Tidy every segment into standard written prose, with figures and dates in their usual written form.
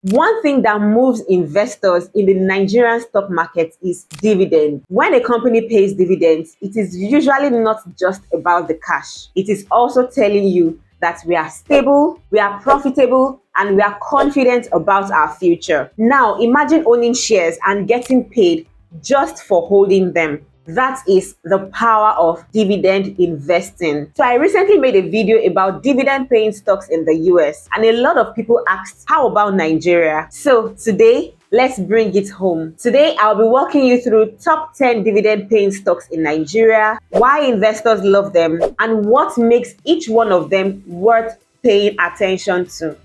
One thing that moves investors in the Nigerian stock market is dividend. When a company pays dividends, it is usually not just about the cash. It is also telling you that we are stable, we are profitable, and we are confident about our future. Now, imagine owning shares and getting paid just for holding them. That is the power of dividend investing. So I recently made a video about dividend paying stocks in the US, and a lot of people asked, how about Nigeria? So today, let's bring it home. Today, I'll be walking you through top 10 dividend paying stocks in Nigeria, why investors love them, and what makes each one of them worth paying attention to.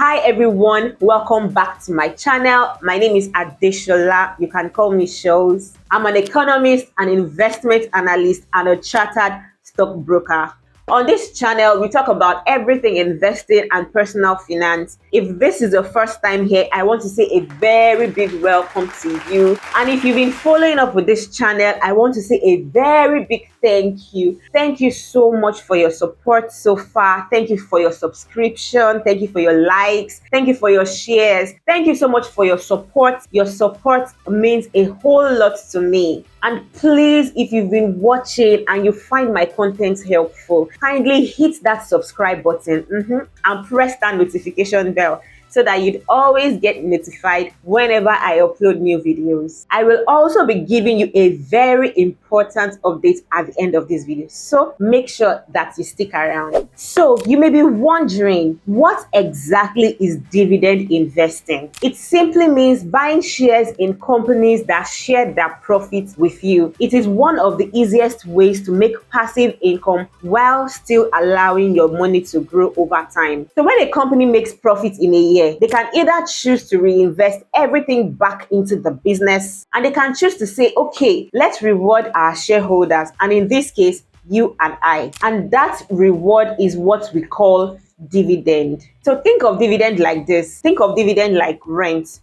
Hi everyone, welcome back to my channel. My name is Adeshola. You can call me Shows. I'm an economist, an investment analyst, and a chartered stockbroker. On this channel, we talk about everything investing and personal finance. If this is your first time here, I want to say a very big welcome to you. And if you've been following up with this channel, I want to say a very big thank you. Thank you so much for your support so far. Thank you for your subscription. Thank you for your likes. Thank you for your shares. Thank you so much for your support. Your support means a whole lot to me. And please, if you've been watching and you find my content helpful, kindly hit that subscribe button and press that notification bell so that you'd always get notified whenever I upload new videos. I will also be giving you a very important update at the end of this video, so make sure that you stick around. So you may be wondering, what exactly is dividend investing? It simply means buying shares in companies that share their profits with you. It is one of the easiest ways to make passive income while still allowing your money to grow over time. So when a company makes profits in a year, they can either choose to reinvest everything back into the business, and they can choose to say, okay, let's reward our shareholders, and in this case, you and I. And that reward is what we call dividend. So think of dividend like this. Think of dividend like rent,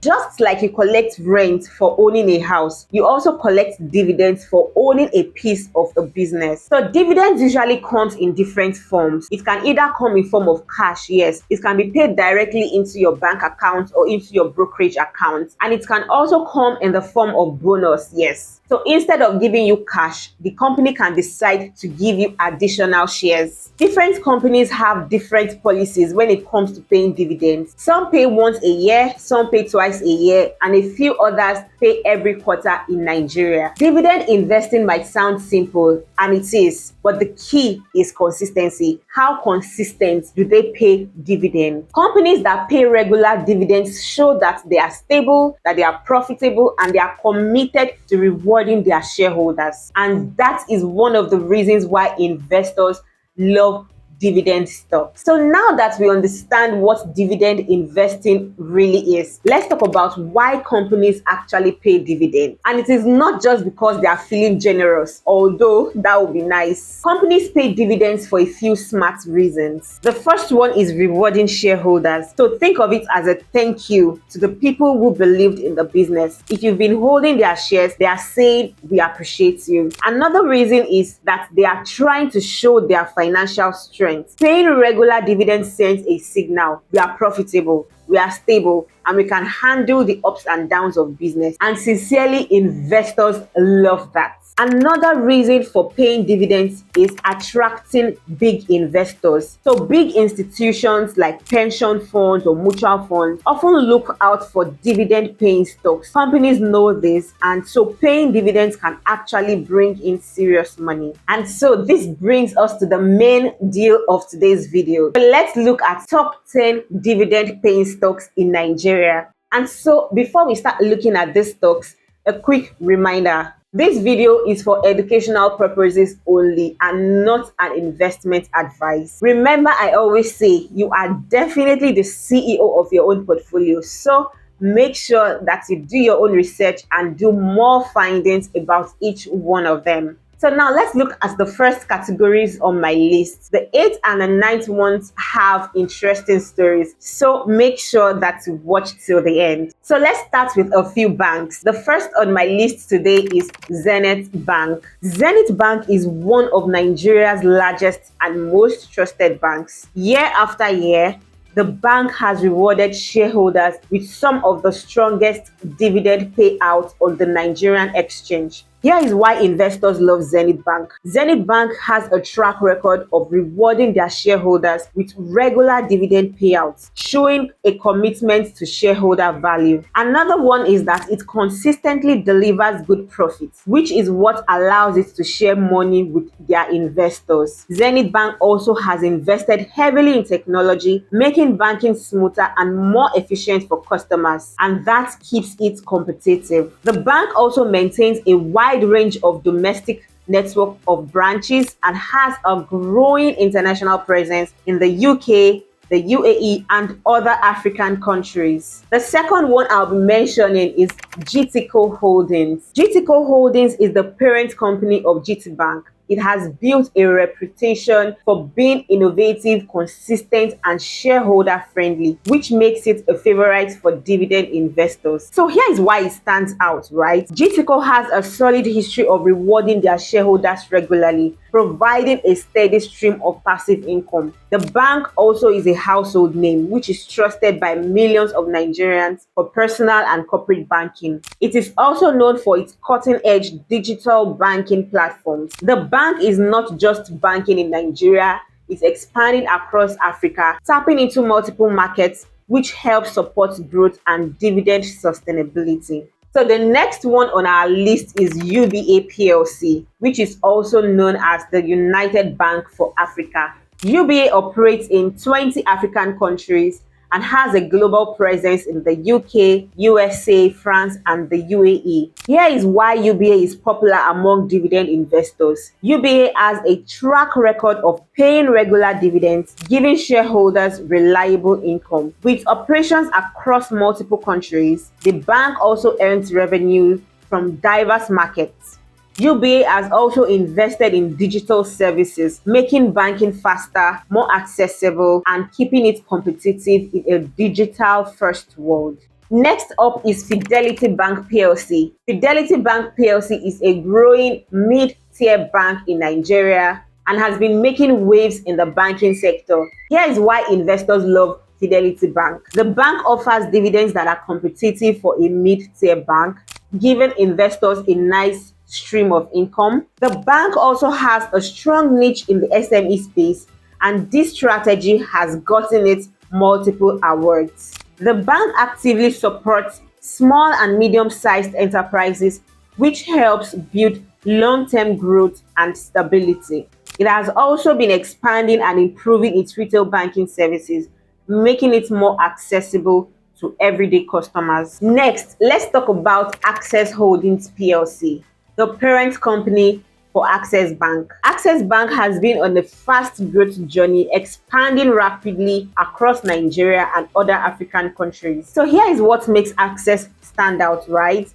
Just like you collect rent for owning a house, you also collect dividends for owning a piece of the business. So dividends usually comes in different forms. It can either come in form of cash, yes. It can be paid directly into your bank account or into your brokerage account. And it can also come in the form of bonus, yes. So instead of giving you cash, the company can decide to give you additional shares. Different companies have different policies when it comes to paying dividends. Some pay once a year, some pay twice a year, and a few others pay every quarter in Nigeria. Dividend investing might sound simple, and it is, but the key is consistency. How consistent do they pay dividends? Companies that pay regular dividends show that they are stable, that they are profitable, and they are committed to rewarding their shareholders. And that is one of the reasons why investors love dividend stocks. So now that we understand what dividend investing really is, let's talk about why companies actually pay dividend. And it is not just because they are feeling generous, although that would be nice. Companies pay dividends for a few smart reasons. The first one is rewarding shareholders. So think of it as a thank you to the people who believed in the business. If you've been holding their shares, they are saying, we appreciate you. Another reason is that they are trying to show their financial strength. Paying regular dividends sends a signal: we are profitable, we are stable, and we can handle the ups and downs of business. And sincerely, investors love that. Another reason for paying dividends is attracting big investors. So big institutions like pension funds or mutual funds often look out for dividend paying stocks. Companies know this, and so paying dividends can actually bring in serious money. And so this brings us to the main deal of today's video. Let's look at top 10 dividend paying stocks in Nigeria. And so before we start looking at these stocks, a quick reminder: this video is for educational purposes only and not an investment advice. Remember, I always say you are definitely the CEO of your own portfolio. So make sure that you do your own research and do more findings about each one of them. So now let's look at the first categories on my list. The 8th and the 9th ones have interesting stories, so make sure that you watch till the end. So let's start with a few banks. The first on my list today is Zenith Bank. Zenith Bank is one of Nigeria's largest and most trusted banks. Year after year, the bank has rewarded shareholders with some of the strongest dividend payouts on the Nigerian exchange. Here is why investors love Zenith Bank. Zenith Bank has a track record of rewarding their shareholders with regular dividend payouts, showing a commitment to shareholder value. Another one is that it consistently delivers good profits, which is what allows it to share money with their investors. Zenith Bank also has invested heavily in technology, making banking smoother and more efficient for customers, and that keeps it competitive. The bank also maintains a wide range of domestic network of branches and has a growing international presence in the UK, the UAE, and other African countries. The second one I'll be mentioning is GTCO Holdings. GTCO Holdings is the parent company of GT Bank. It has built a reputation for being innovative, consistent, and shareholder-friendly, which makes it a favorite for dividend investors. So here is why it stands out, right? GTCO has a solid history of rewarding their shareholders regularly, providing a steady stream of passive income. The bank also is a household name, which is trusted by millions of Nigerians for personal and corporate banking. It is also known for its cutting-edge digital banking platforms. The bank is not just banking in Nigeria, it's expanding across Africa, tapping into multiple markets, which helps support growth and dividend sustainability. So the next one on our list is UBA PLC, which is also known as the United Bank for Africa. UBA operates in 20 African countries and has a global presence in the UK, USA, France, and the UAE. Here is why UBA is popular among dividend investors. UBA has a track record of paying regular dividends, giving shareholders reliable income. With operations across multiple countries, the bank also earns revenue from diverse markets. UBA has also invested in digital services, making banking faster, more accessible, and keeping it competitive in a digital-first world. Next up is Fidelity Bank PLC. Fidelity Bank PLC is a growing mid-tier bank in Nigeria and has been making waves in the banking sector. Here is why investors love Fidelity Bank. The bank offers dividends that are competitive for a mid-tier bank, giving investors a nice stream of income. The bank also has a strong niche in the SME space, and this strategy has gotten it multiple awards. The bank actively supports small and medium-sized enterprises, which helps build long-term growth and stability. It has also been expanding and improving its retail banking services, making it more accessible to everyday customers. Next, let's talk about Access Holdings PLC, the parent company for Access Bank. Access Bank has been on a fast growth journey, expanding rapidly across Nigeria and other African countries. So here is what makes Access stand out, right?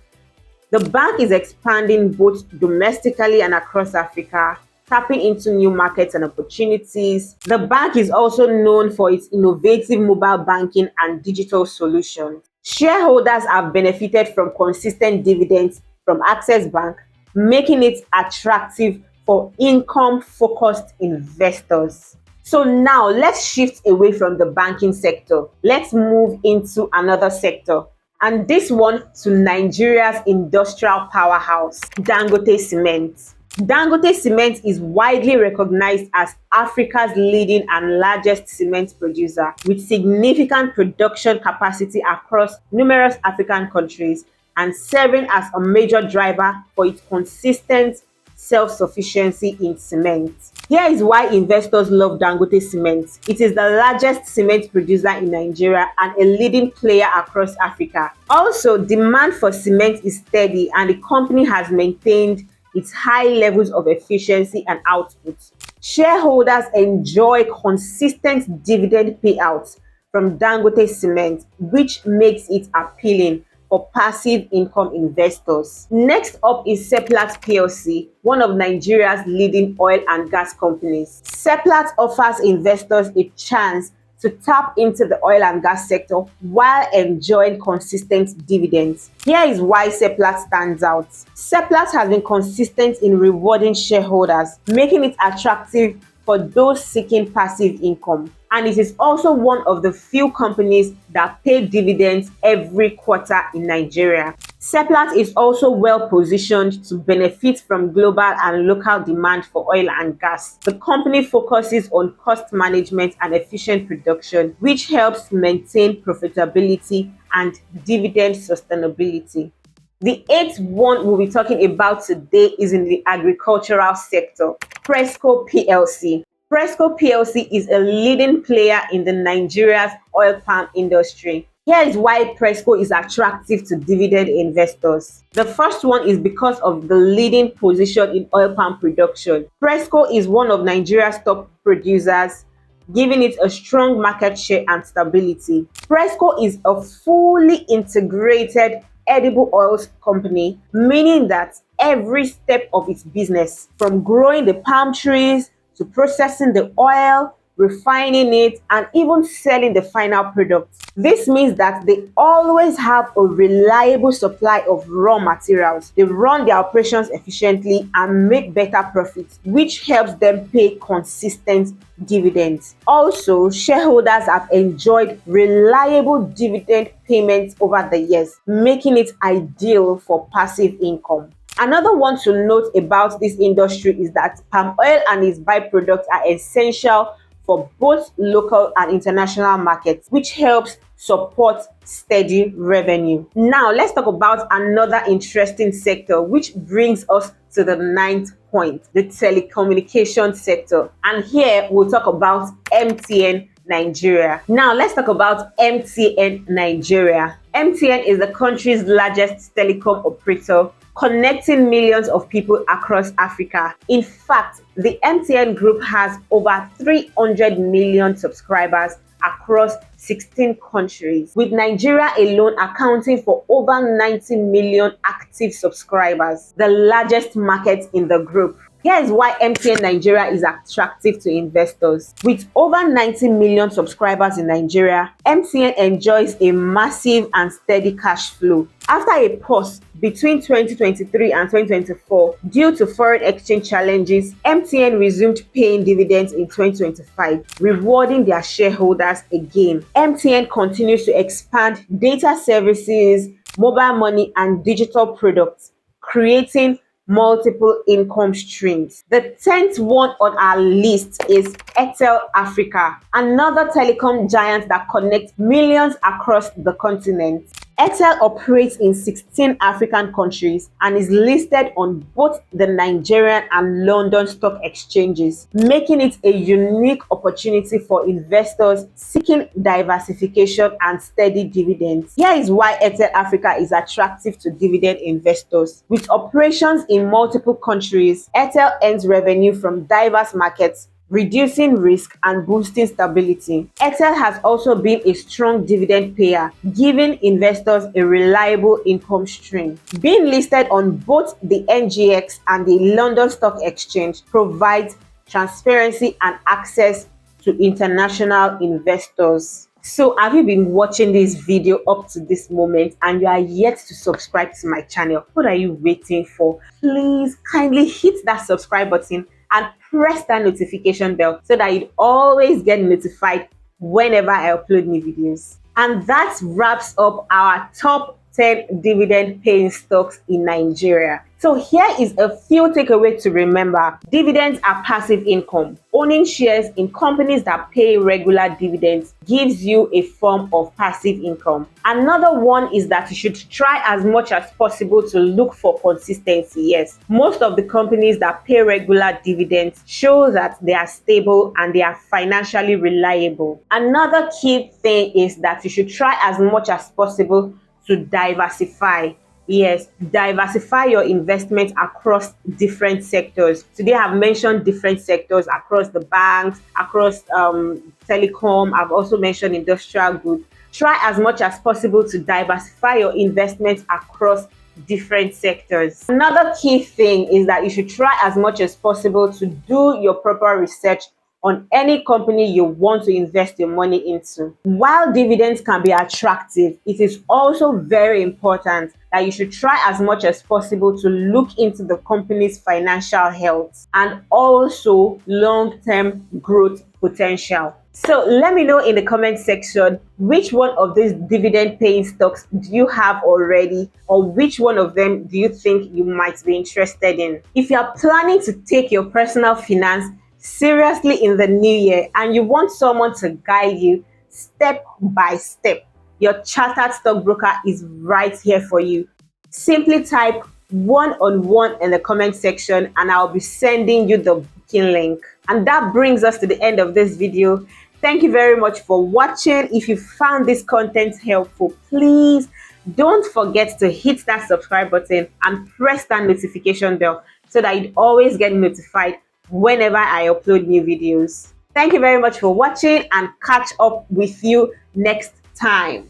The bank is expanding both domestically and across Africa, tapping into new markets and opportunities. The bank is also known for its innovative mobile banking and digital solutions. Shareholders have benefited from consistent dividends from Access Bank, making it attractive for income-focused investors. So now let's shift away from the banking sector. Let's move into another sector, and this one to Nigeria's industrial powerhouse, Dangote Cement. Dangote Cement is widely recognized as Africa's leading and largest cement producer, with significant production capacity across numerous African countries and serving as a major driver for its consistent self-sufficiency in cement. Here is why investors love Dangote Cement. It is the largest cement producer in Nigeria and a leading player across Africa. Also, demand for cement is steady, and the company has maintained its high levels of efficiency and output. Shareholders enjoy consistent dividend payouts from Dangote Cement, which makes it appealing for passive income investors. Next up is Seplat PLC, one of Nigeria's leading oil and gas companies. Seplat offers investors a chance to tap into the oil and gas sector while enjoying consistent dividends. Here is why Seplat stands out. Seplat has been consistent in rewarding shareholders, making it attractive for those seeking passive income. And it is also one of the few companies that pay dividends every quarter in Nigeria. Seplat is also well positioned to benefit from global and local demand for oil and gas. The company focuses on cost management and efficient production, which helps maintain profitability and dividend sustainability. The eighth one we'll be talking about today is in the agricultural sector, Presco PLC. Presco PLC is a leading player in the Nigeria's oil palm industry. Here is why Presco is attractive to dividend investors. The first one is because of the leading position in oil palm production. Presco is one of Nigeria's top producers, giving it a strong market share and stability. Presco is a fully integrated edible oils company, meaning that every step of its business, from growing the palm trees to processing the oil, refining it, and even selling the final product. This means that they always have a reliable supply of raw materials. They run their operations efficiently and make better profits, which helps them pay consistent dividends. Also, shareholders have enjoyed reliable dividend payments over the years, making it ideal for passive income. Another one to note about this industry is that palm oil and its byproducts are essential for both local and international markets, which helps support steady revenue. Now, let's talk about another interesting sector, which brings us to the ninth point, the telecommunication sector. And here we'll talk about MTN Nigeria. Now, let's talk about MTN Nigeria. MTN is the country's largest telecom operator, connecting millions of people across Africa. In fact, the MTN group has over 300 million subscribers across 16 countries, with Nigeria alone accounting for over 90 million active subscribers, the largest market in the group. Here is why MTN Nigeria is attractive to investors. With over 90 million subscribers in Nigeria, MTN enjoys a massive and steady cash flow. After a pause between 2023 and 2024 due to foreign exchange challenges, MTN resumed paying dividends in 2025, rewarding their shareholders again. MTN continues to expand data services, mobile money, and digital products, creating multiple income streams. The 10th one on our list is Airtel Africa, another telecom giant that connects millions across the continent. Airtel operates in 16 African countries and is listed on both the Nigerian and London stock exchanges, making it a unique opportunity for investors seeking diversification and steady dividends. Here is why Airtel Africa is attractive to dividend investors. With operations in multiple countries, Airtel earns revenue from diverse markets, reducing risk and boosting stability. Airtel has also been a strong dividend payer, giving investors a reliable income stream. Being listed on both the NGX and the London Stock Exchange provides transparency and access to international investors. So have you been watching this video up to this moment and you are yet to subscribe to my channel? What are you waiting for? Please kindly hit that subscribe button and press that notification bell so that you'd always get notified whenever I upload new videos. And that wraps up our top 10 dividend paying stocks in Nigeria. So here is a few takeaways to remember. Dividends are passive income. Owning shares in companies that pay regular dividends gives you a form of passive income. Another one is that you should try as much as possible to look for consistency. Yes, most of the companies that pay regular dividends show that they are stable and they are financially reliable. Another key thing is that you should try as much as possible to diversify. Yes, diversify your investment across different sectors. Today I've mentioned different sectors across the banks, across telecom. I've also mentioned industrial goods. Try as much as possible to diversify your investments across different sectors. Another key thing is that you should try as much as possible to do your proper research on any company you want to invest your money into. While dividends can be attractive, it is also very important that you should try as much as possible to look into the company's financial health and also long-term growth potential. So let me know in the comment section which one of these dividend paying stocks do you have already, or which one of them do you think you might be interested in. If you are planning to take your personal finance seriously in the new year and you want someone to guide you step by step, your chartered stockbroker is right here for you. Simply type one-on-one in the comment section and I'll be sending you the booking link. And that brings us to the end of this video. Thank you very much for watching. If you found this content helpful, please don't forget to hit that subscribe button and press that notification bell so that you always get notified whenever I upload new videos. Thank you very much for watching and catch up with you next time.